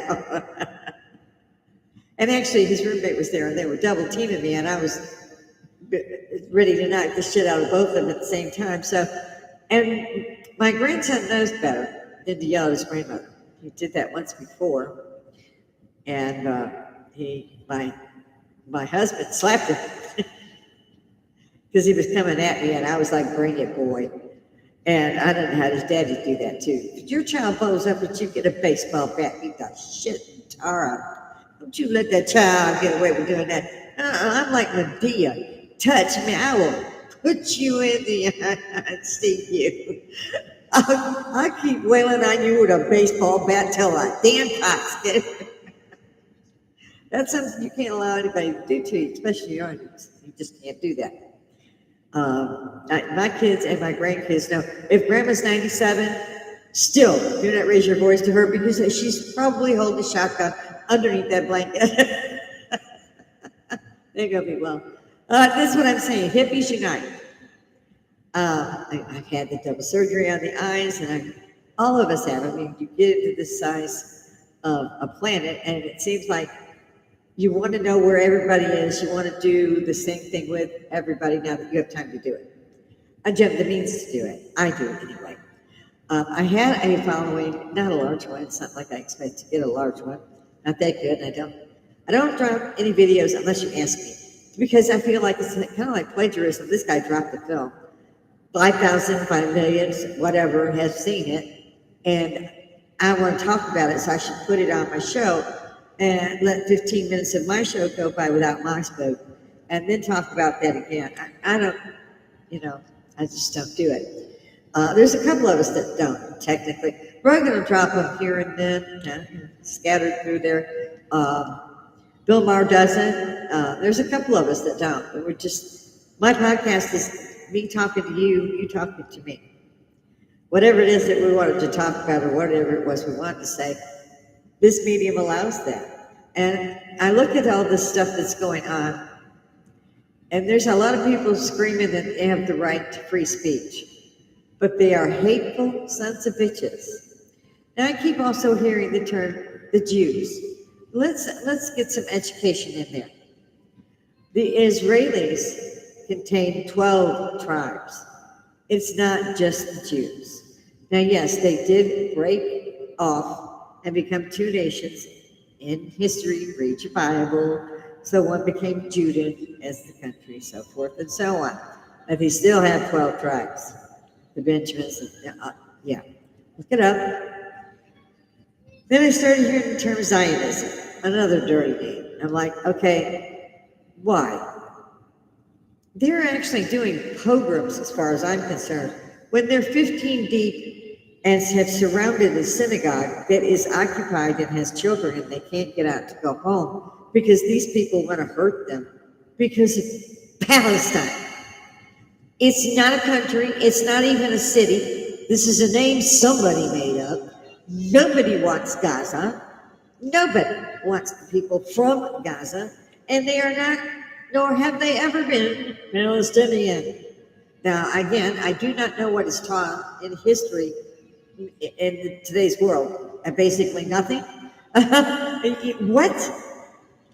And actually, his roommate was there, and they were double teaming me, and I was ready to knock the shit out of both of them at the same time. So, and my grandson knows better than to yell at his grandmother. He did that once before, and my husband slapped him because he was coming at me, and I was like, "Bring it, boy." And I don't know how his daddy do that too. If your child blows up and you get a baseball bat, beat the shit and tar up. Don't you let that child get away with doing that. I'm like Medea. Touch me, I will put you in the and sting you. I keep wailing on you with a baseball bat till a damn cock's get it. That's something you can't allow anybody to do to you, especially your own. You just can't do that. My kids and my grandkids know, if grandma's 97, still do not raise your voice to her because she's probably holding a shotgun underneath that blanket. They're going to be well. This is what I'm saying. Hippies unite. I've had the double surgery on the eyes, and all of us have. I mean, you get into this size of a planet, and it seems like you want to know where everybody is. You want to do the same thing with everybody now that you have time to do it. I have the means to do it. I do it anyway. I had a following, not a large one. It's not like I expect to get a large one. Not that good. I don't drop any videos unless you ask me, because I feel like it's kind of like plagiarism. This guy dropped the film. 5,000, 5 million, whatever, has seen it, and I want to talk about it, so I should put it on my show and let 15 minutes of my show go by without my spoke, and then talk about that again. I don't, I just don't do it. There's a couple of us that don't, technically. We're going to drop them here and then, scattered through there. Bill Maher doesn't. There's a couple of us that don't. But we're just, my podcast is me talking to you, you talking to me. Whatever it is that we wanted to talk about or whatever it was we wanted to say, this medium allows that. And I look at all this stuff that's going on, and there's a lot of people screaming that they have the right to free speech, but they are hateful sons of bitches. And I keep also hearing the term, the Jews. Let's get some education in there. The Israelis contain 12 tribes. It's not just the Jews. Now, yes, they did break off and become two nations in history, read your Bible. So one became Judah as the country, so forth and so on. But they still have 12 tribes. The Benjamins, yeah, look it up. Then I started hearing the term Zionism, another dirty name. I'm like, okay, why? They're actually doing pogroms, as far as I'm concerned, when they're 15 deep and have surrounded a synagogue that is occupied and has children and they can't get out to go home because these people want to hurt them because of Palestine. It's not a country. It's not even a city. This is a name somebody made up. Nobody wants Gaza. Nobody wants the people from Gaza. And they are not, nor have they ever been, Palestinian. Now, again, I do not know what is taught in history in today's world. Basically nothing. What?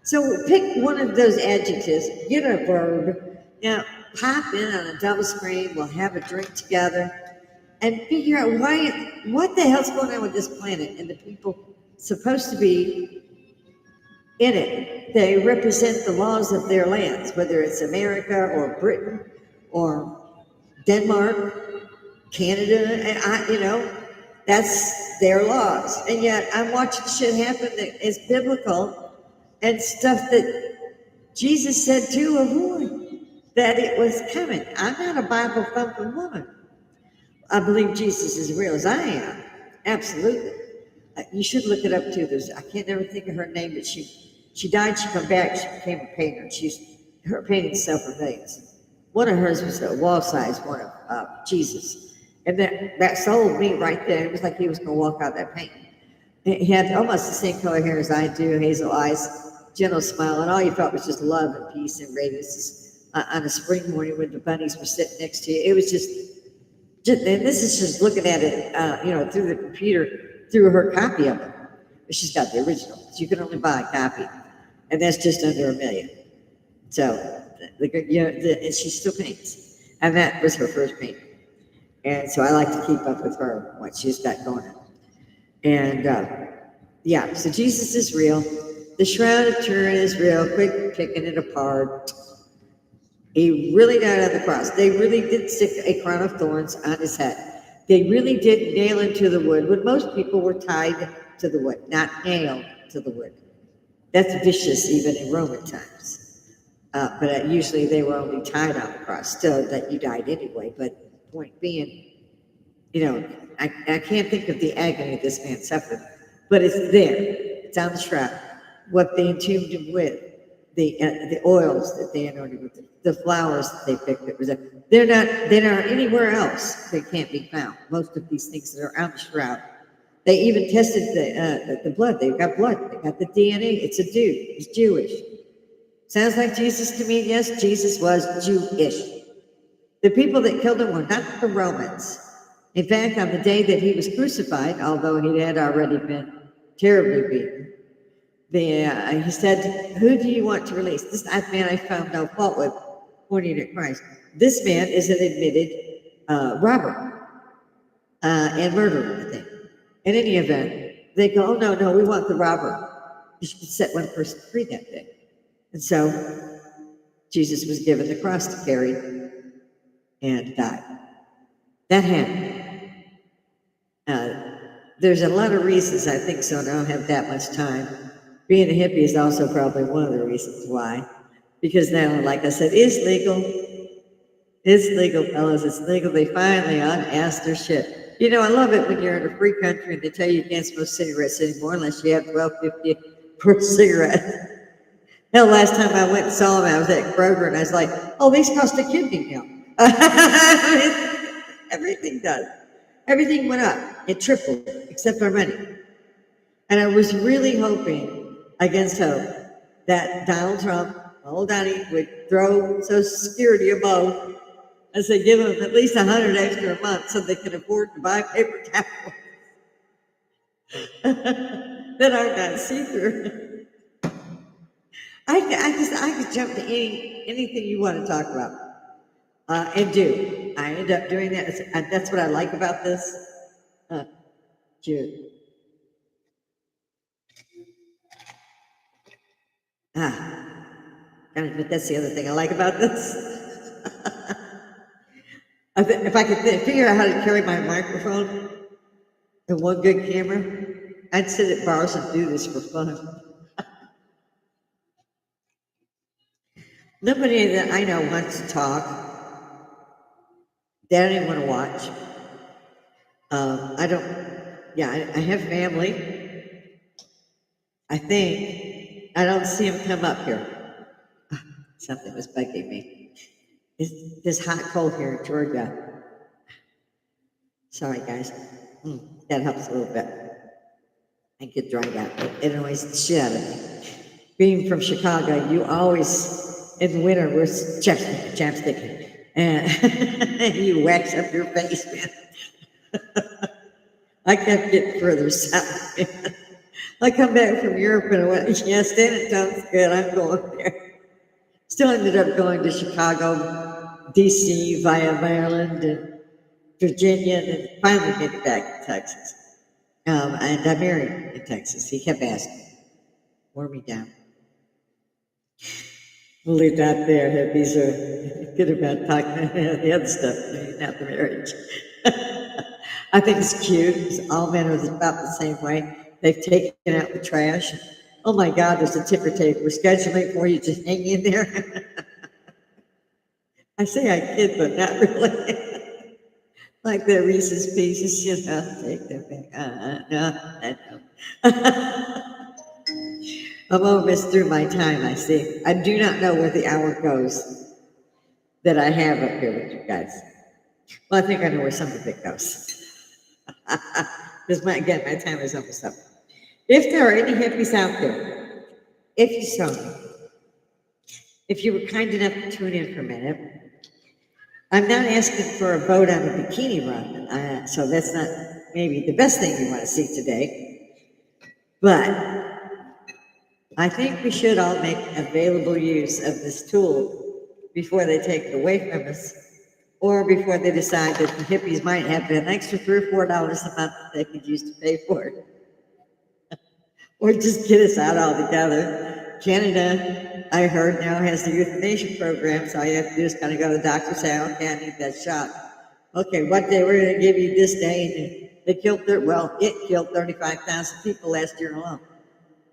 So pick one of those adjectives, get a verb, pop in on a double screen, we'll have a drink together, and figure out what the hell's going on with this planet and the people supposed to be in it. They represent the laws of their lands, whether it's America or Britain or Denmark, Canada, and that's their laws. And yet I'm watching shit happen that is biblical and stuff that Jesus said to avoid, that it was coming. I'm not a Bible thumping woman. I believe Jesus is as real as I am. Absolutely. You should look it up too. I can't never think of her name, but she died, she come back, she became a painter. Her paintings sell for millions. One of hers was a wall-size one of Jesus. And that sold me right there. It was like he was going to walk out that painting. He had almost the same color hair as I do, hazel eyes, gentle smile, and all you felt was just love and peace and radiance on a spring morning when the bunnies were sitting next to you. It was just and this is just looking at it, through the computer, through her copy of it. But she's got the original, so you can only buy a copy, and that's just under $1 million. So, and she still paints, and that was her first painting. And so I like to keep up with her, what she's got going on. And so Jesus is real. The Shroud of Turin is real. Quit picking it apart. He really died on the cross. They really did stick a crown of thorns on his head. They really did nail him to the wood when most people were tied to the wood, not nailed to the wood. That's vicious even in Roman times. But usually they were only tied on the cross, still that you died anyway. But point being, I can't think of the agony this man suffered, but it's there. It's on the shroud. What they entombed him with, the oils that they anointed with, the flowers that they picked. They're not anywhere else. They can't be found. Most of these things that are on the shroud. They even tested the blood. They've got blood. They got the DNA. It's a dude. He's Jewish. Sounds like Jesus to me. Yes, Jesus was Jewish. The people that killed him were not the Romans. In fact, on the day that he was crucified, although he had already been terribly beaten, he said, "Who do you want to release?" This man I found no fault with, pointing at Christ. This man is an admitted robber and murderer, I think. In any event, they go, "Oh, no, we want the robber. You should set one person free that day." And so Jesus was given the cross to carry and died. That happened. There's a lot of reasons I think so, and I don't have that much time. Being a hippie is also probably one of the reasons why. Because now, like I said, it's legal. It's legal, fellas. It's legal. They finally unasked their shit. I love it when you're in a free country and they tell you can't smoke cigarettes anymore unless you have 12.50 per cigarette. Hell, last time I went and saw them, I was at Kroger and I was like, oh, these cost a kidney now. Everything does. Everything went up. It tripled, except our money. And I was really hoping, against hope, that Donald Trump, old Donnie, would throw Social Security above and say, give them at least 100 extra a month so they can afford to buy paper towels that are not see-through. I could jump to anything you want to talk about and do. I end up doing that. That's what I like about this. Jude. But that's the other thing I like about this. If I could figure out how to carry my microphone and one good camera, I'd sit at bars and do this for fun. Nobody that I know wants to talk. They don't even want to watch. I have family. I think I don't see them come up here. Something was bugging me. It's this hot cold here in Georgia. Sorry, guys. That helps a little bit. I get dried out. It annoys the shit out of me. Being from Chicago, you always, in the winter, we're chapstick, and you wax up your face, man. I kept getting further south. I come back from Europe and I went, yeah, San Antonio's good, I'm going there. Still ended up going to Chicago, D.C., via Maryland, and Virginia, and finally made it back to Texas. And I married in Texas. He kept asking, wore me down. We'll leave that there. Hippies are good about talking about the other stuff, not the marriage. I think it's cute because all men are about the same way. They've taken out the trash. Oh my God, there's a tipper tape. We're scheduling for you. Just hang in there. I say I kid, but not really. Like the Reese's Pieces, take them back. No. I'm almost through my time, I see. I do not know where the hour goes that I have up here with you guys. Well, I think I know where some of it goes. Because my time is almost up. If there are any hippies out there, if you saw me, if you were kind enough to tune in for a minute, I'm not asking for a vote on a bikini run, so that's not maybe the best thing you want to see today. But I think we should all make available use of this tool before they take it away from us, or before they decide that the hippies might have an extra $3 or $4 a month that they could use to pay for it. Or just get us out altogether. Canada, I heard, now has the euthanasia program, so all you have to do is kind of go to the doctor and say, okay, I need that shot. Okay, what day we're going to give you this day? And they killed it killed 35,000 people last year alone.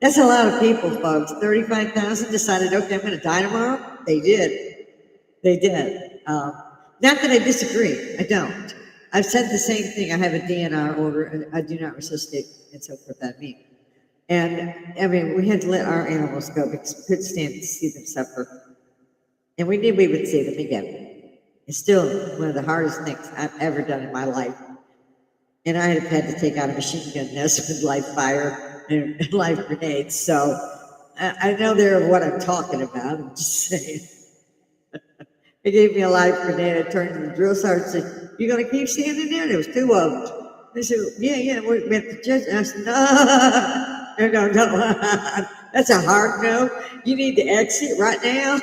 That's a lot of people, folks. 35,000 decided, okay, I'm going to die tomorrow. They did. Not that I disagree. I don't. I've said the same thing. I have a DNR order, and I do not resuscitate and so forth on me. And I mean, we had to let our animals go because we couldn't stand to see them suffer. And we knew we would see them again. It's still one of the hardest things I've ever done in my life. And I have had to take out a machine gun nest with live fire and live grenades. So I know they're what I'm talking about. I'm just saying. They gave me a live grenade. I turned to the drill sergeant and said, you going to keep standing there? There was 2 of them. They said, yeah, we're at the judge. And I said, no. That's a hard no. You need to exit right now.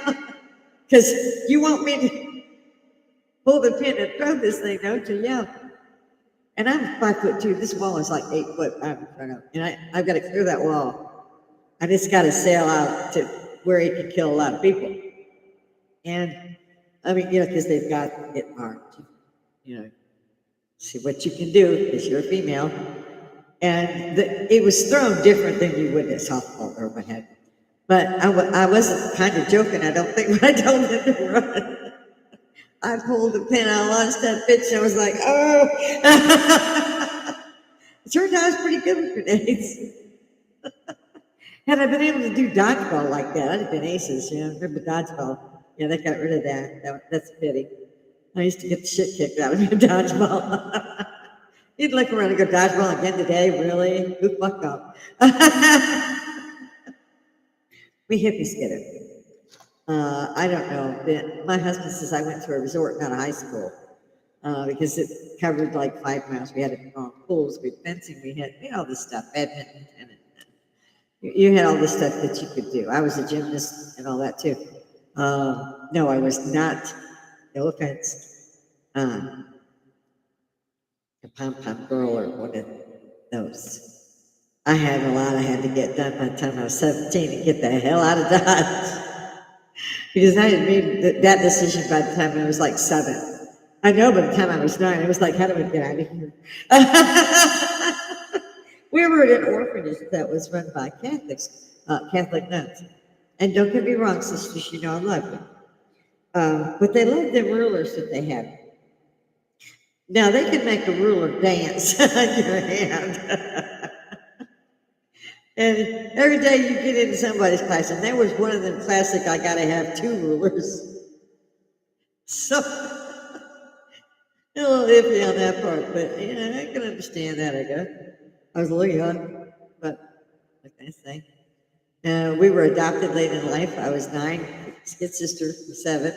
Because you want me to pull the pin and throw this thing, don't you? Yeah. And I'm 5'2". This wall is like 8 foot out in front of me. And I've got to clear that wall. I just got to sail out to where it can kill a lot of people. And I mean, because they've got it marked. See what you can do because you're a female. And it was thrown different than you would at softball or what have you. But I wasn't kind of joking, I don't think, when I told them to run. I pulled the pin, I lost that bitch, and I was like, oh. It turned out I was pretty good with grenades. Had I been able to do dodgeball like that, I'd have been aces, remember dodgeball? Yeah, they got rid of that. That's a pity. I used to get the shit kicked out of me in dodgeball. You'd look around and go, dodgeball again today? Really? Who fuck up? We hippies get it. I don't know. My husband says I went to a resort, not a high school, because it covered like 5 miles. We had pools, we had fencing, we had all this stuff, badminton, tennis. You had all this stuff that you could do. I was a gymnast and all that too. No, I was not. No offense. A pom-pom girl or one of those. I had a lot I had to get done by the time I was 17 to get the hell out of Dodge. Because I had made that decision by the time I was like 7. I know by the time I was 9, it was like, how do we get out of here? We were at an orphanage that was run by Catholics, Catholic nuns. And don't get me wrong, sisters, I love them. But they loved the rulers that they had. Now, they could make a ruler dance on your hand. And every day you get into somebody's class, and there was one of them classic, I gotta have 2 rulers. So, a little iffy on that part, but I can understand that, I guess. I was a little young, but what can I say? We were adopted late in life. I was 9, his sister was 7.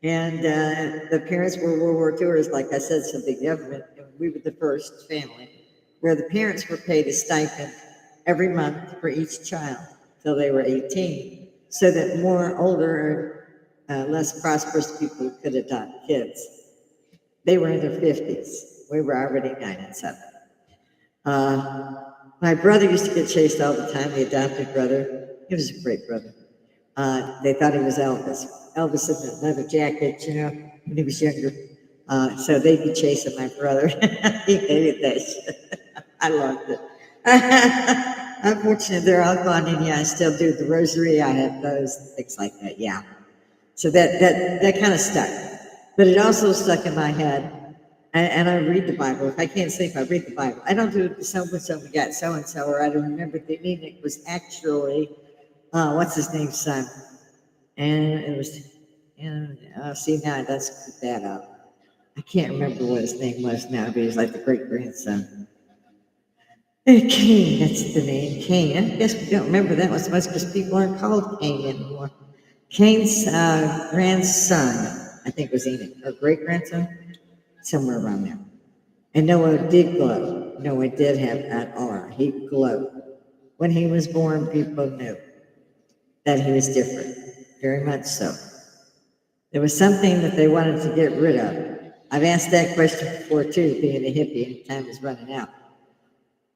And the parents were World War IIers, like I said, so the government, and we were the first family where the parents were paid a stipend every month for each child till they were 18, so that more older and less prosperous people could adopt kids. They were in their 50s. We were already 9 and 7. My brother used to get chased all the time, the adopted brother. He was a great brother. They thought he was Elvis. Elvis in the leather jacket, when he was younger. So they'd be chasing my brother. He hated that shit. I loved it. Unfortunately, they're all gone, and I still do the rosary. I have those, things like that, yeah. So that kind of stuck. But it also stuck in my head. And I read the Bible. If I can't sleep, I read the Bible. I don't do so-and-so, we got so-and-so, or I don't remember the name. It was actually, what's his name's son? And it was, see, now let's put that up. I can't remember what his name was now, but he was like the great-grandson. Cain, that's the name, Cain. I guess we don't remember that one so much because people aren't called Cain anymore. Cain's grandson, I think was Enoch, or great-grandson. Somewhere around there. And Noah did glow. Noah did have an aura. He glowed. When he was born, people knew that he was different, very much so. There was something that they wanted to get rid of. I've asked that question before too, being a hippie, and time is running out.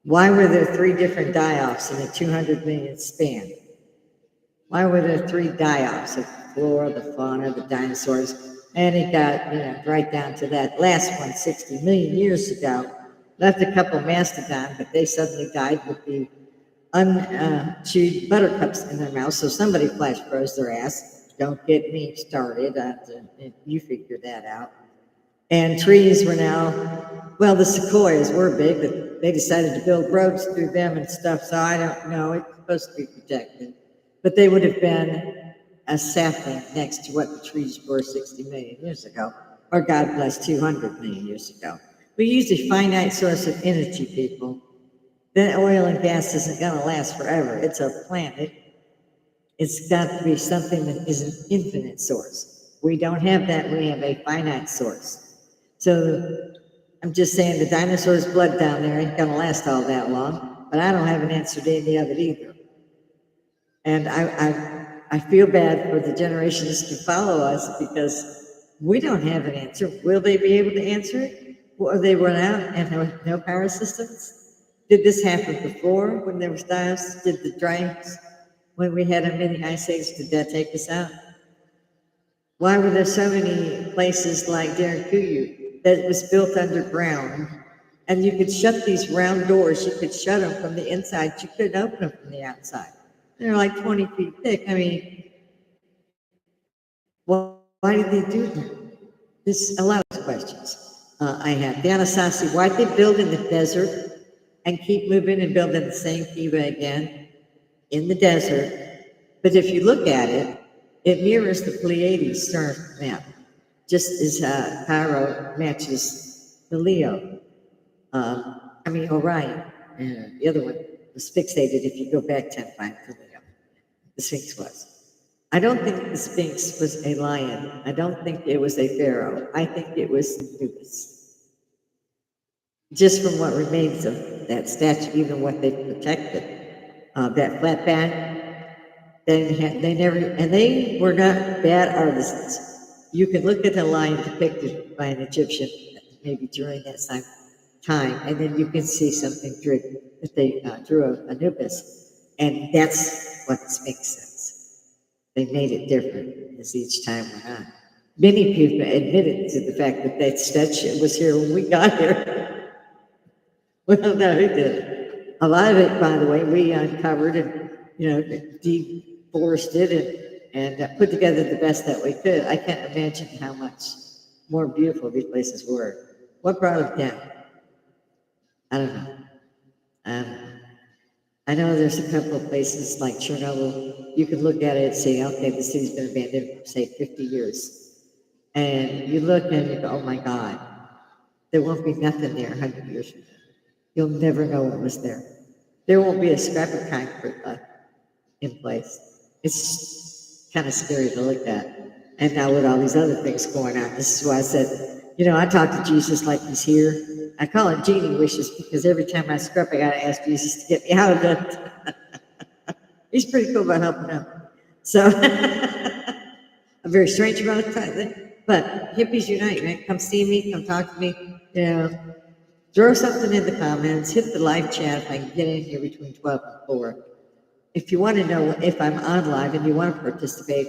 Why were there 3 different die-offs in a 200 million span? Why were there 3 die-offs of the flora, the fauna, the dinosaurs? And it got, right down to that last one, 60 million years ago. Left a couple mastodon, but they suddenly died with the unchewed buttercups in their mouth. So somebody flash froze their ass. Don't get me started. You figured that out. And trees were now, well, the sequoias were big, but they decided to build roads through them and stuff. So I don't know. It's supposed to be protected. But they would have been a sapling next to what the trees were 60 million years ago, or God bless, 200 million years ago. We use a finite source of energy, people. Then oil and gas isn't going to last forever. It's a planet. It's got to be something that is an infinite source. We don't have that. We have a finite source. So I'm just saying the dinosaurs' blood down there ain't going to last all that long, but I don't have an answer to any of it either. And I feel bad for the generations to follow us because we don't have an answer. Will they be able to answer it? Will they run out and have no power systems? Did this happen before when there was dinosaurs? Did the droughts, when we had a mini ice age, did that take us out? Why were there so many places like Darakuyu that was built underground? And you could shut these round doors, you could shut them from the inside, you couldn't open them from the outside. They're like 20 feet thick. I mean, why did they do that? This a lot of questions. I have Danasasi, why'd they build in the desert and keep moving and building the same kiva again in the desert? But if you look at it, it mirrors the Pleiades star map, just as Cairo matches the Leo. Orion. The other one was fixated if you go back 10 times to Leo. The Sphinx was. I don't think the Sphinx was a lion. I don't think it was a pharaoh. I think it was Anubis. Just from what remains of that statue, even what they protected, that flat back, they were not bad artisans. You can look at a lion depicted by an Egyptian, maybe during that time, and then you can see something that they drew of Anubis, and that's what the Sphinx says. They made it different as each time went on. Many people admitted to the fact that that statue was here when we got here. Well, no, who did it? A lot of it, by the way, we uncovered and deforested and put together the best that we could. I can't imagine how much more beautiful these places were. What brought them down? I don't know. I know there's a couple of places like Chernobyl, you can look at it and say, okay, the city's been abandoned for, say, 50 years. And you look and you go, oh my God, there won't be nothing there 100 years from now. You'll never know what was there. There won't be a scrap of concrete left in place. It's kind of scary to look at. And now with all these other things going on, this is why I said, I talk to Jesus like he's here. I call him Genie Wishes because every time I scrap, I got to ask Jesus to get me out of it. He's pretty cool about helping out. So, I'm very strange about it, but hippies unite, man. Come see me, come talk to me. Throw something in the comments, hit the live chat if I can get in here between 12 and 4. If you want to know if I'm on live and you want to participate,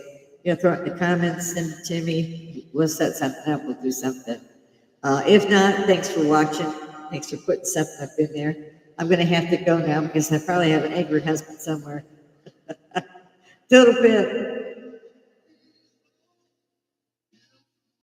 throw it in the comments, send it to me. We'll set something up, we'll do something. If not, thanks for watching. Thanks for putting something up in there. I'm going to have to go now because I probably have an angry husband somewhere. Total bit.